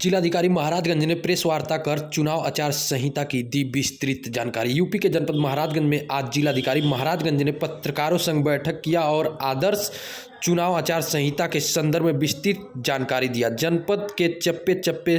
जिलाधिकारी महाराजगंज ने प्रेस वार्ता कर चुनाव आचार संहिता की दी विस्तृत जानकारी। यूपी के जनपद महाराजगंज में आज जिलाधिकारी महाराजगंज ने पत्रकारों संग बैठक किया और आदर्श चुनाव आचार संहिता के संदर्भ में विस्तृत जानकारी दिया। जनपद के चप्पे चप्पे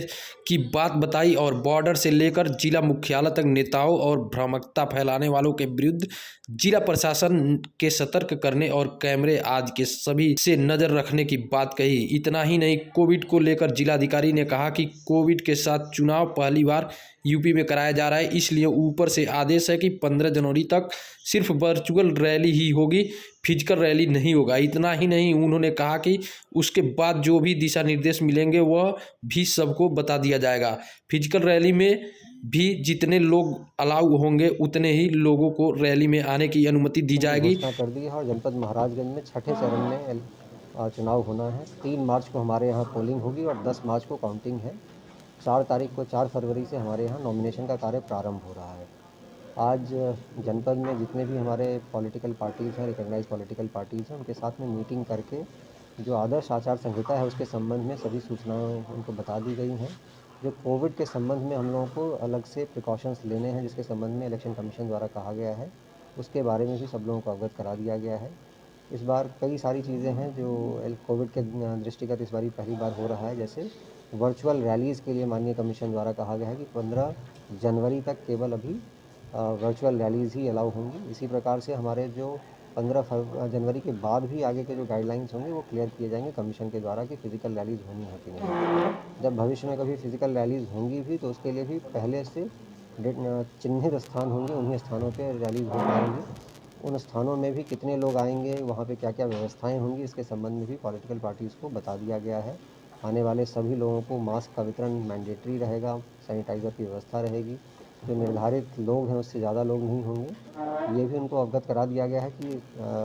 की बात बताई और बॉर्डर से लेकर जिला मुख्यालय तक नेताओं और भ्रामकता फैलाने वालों के विरुद्ध जिला प्रशासन के सतर्क करने और कैमरे आज के सभी से नजर रखने की बात कही। इतना ही नहीं, कोविड को लेकर जिलाधिकारी ने कहा कि कोविड के साथ चुनाव पहली बार यूपी में कराया जा रहा है, इसलिए ऊपर से आदेश है कि 15 जनवरी तक सिर्फ वर्चुअल रैली ही होगी, फिजिकल रैली नहीं होगा। इतना ही नहीं, उन्होंने कहा कि उसके बाद जो भी दिशा निर्देश मिलेंगे वह भी सबको बता दिया जाएगा। फिजिकल रैली में भी जितने लोग अलाउ होंगे उतने ही लोगों को रैली में आने की अनुमति दी जाएगी। घोषणा कर दी है और जनपद महाराजगंज में छठे चरण में चुनाव होना है। 3 मार्च को हमारे यहाँ पोलिंग होगी और 10 मार्च को काउंटिंग है। 4 फरवरी से हमारे यहाँ नॉमिनेशन का कार्य प्रारंभ हो रहा है। आज जनपद में जितने भी हमारे पॉलिटिकल पार्टीज़ हैं, रिकॉग्नाइज्ड पॉलिटिकल पार्टीज़ हैं, उनके साथ में मीटिंग करके जो आदर्श आचार संहिता है उसके संबंध में सभी सूचनाएं उनको बता दी गई हैं। जो कोविड के संबंध में हम लोगों को अलग से प्रिकॉशंस लेने हैं, जिसके संबंध में इलेक्शन कमीशन द्वारा कहा गया है, उसके बारे में भी सब लोगों को अवगत करा दिया गया है। इस बार कई सारी चीज़ें हैं जो कोविड के दृष्टिगत इस बार पहली बार हो रहा है। जैसे वर्चुअल रैलीज़ के लिए माननीय कमीशन द्वारा कहा गया है कि 15 जनवरी तक केवल अभी वर्चुअल रैलीज़ ही अलाउ होंगी। इसी प्रकार से हमारे जो 15 जनवरी के बाद भी आगे के जो गाइडलाइंस होंगे वो क्लियर किए जाएंगे कमीशन के द्वारा कि फ़िज़िकल रैलीज़ होनी है कि नहीं। जब भविष्य में कभी फ़िज़िकल रैलीज़ होंगी भी तो उसके लिए भी पहले से चिन्हित स्थान होंगे, उन्हीं स्थानों पर रैलीज़ हो पाएंगी। उन स्थानों में भी कितने लोग आएंगे, वहाँ पे क्या क्या व्यवस्थाएं होंगी, इसके संबंध में भी पॉलिटिकल पार्टीज़ को बता दिया गया है। आने वाले सभी लोगों को मास्क का वितरण मैंडेटरी रहेगा, सैनिटाइज़र की व्यवस्था रहेगी। जो निर्धारित लोग हैं उससे ज़्यादा लोग नहीं होंगे। ये भी उनको अवगत करा दिया गया है कि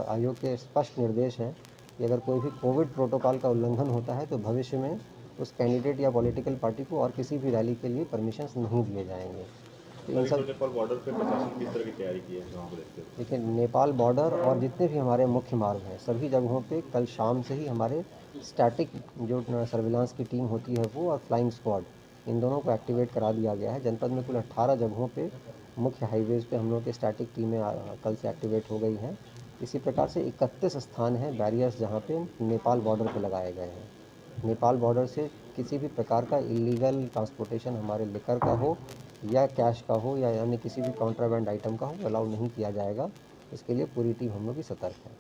आयोग के स्पष्ट निर्देश हैं कि अगर कोई भी कोविड प्रोटोकॉल का उल्लंघन होता है तो भविष्य में उस कैंडिडेट या पॉलिटिकल पार्टी को और किसी भी रैली के लिए परमिशंस नहीं दिए जाएंगे। तो इन सब नेपाल बॉर्डर पे प्रशासन किस तरह की तैयारी की है वहाँ पर देखते हुए? देखिए, नेपाल बॉर्डर और जितने भी हमारे मुख्य मार्ग हैं सभी जगहों पे कल शाम से ही हमारे स्टैटिक जो सर्विलांस की टीम होती है वो और फ्लाइंग स्क्वाड, इन दोनों को एक्टिवेट करा दिया गया है। जनपद में कुल 18 जगहों पे मुख्य हाईवेज़ पे हम लोग की स्टैटिक टीमें कल से एक्टिवेट हो गई हैं। इसी प्रकार से 31 स्थान हैं बैरियर्स जहाँ पे नेपाल बॉर्डर पे लगाए गए हैं। नेपाल बॉर्डर से किसी भी प्रकार का इलीगल ट्रांसपोर्टेशन हमारे लिकर का हो या कैश का हो या यानी किसी भी कॉन्ट्राबैंड आइटम का हो अलाउ नहीं किया जाएगा। इसके लिए पूरी टीम हम लोग की सतर्क है।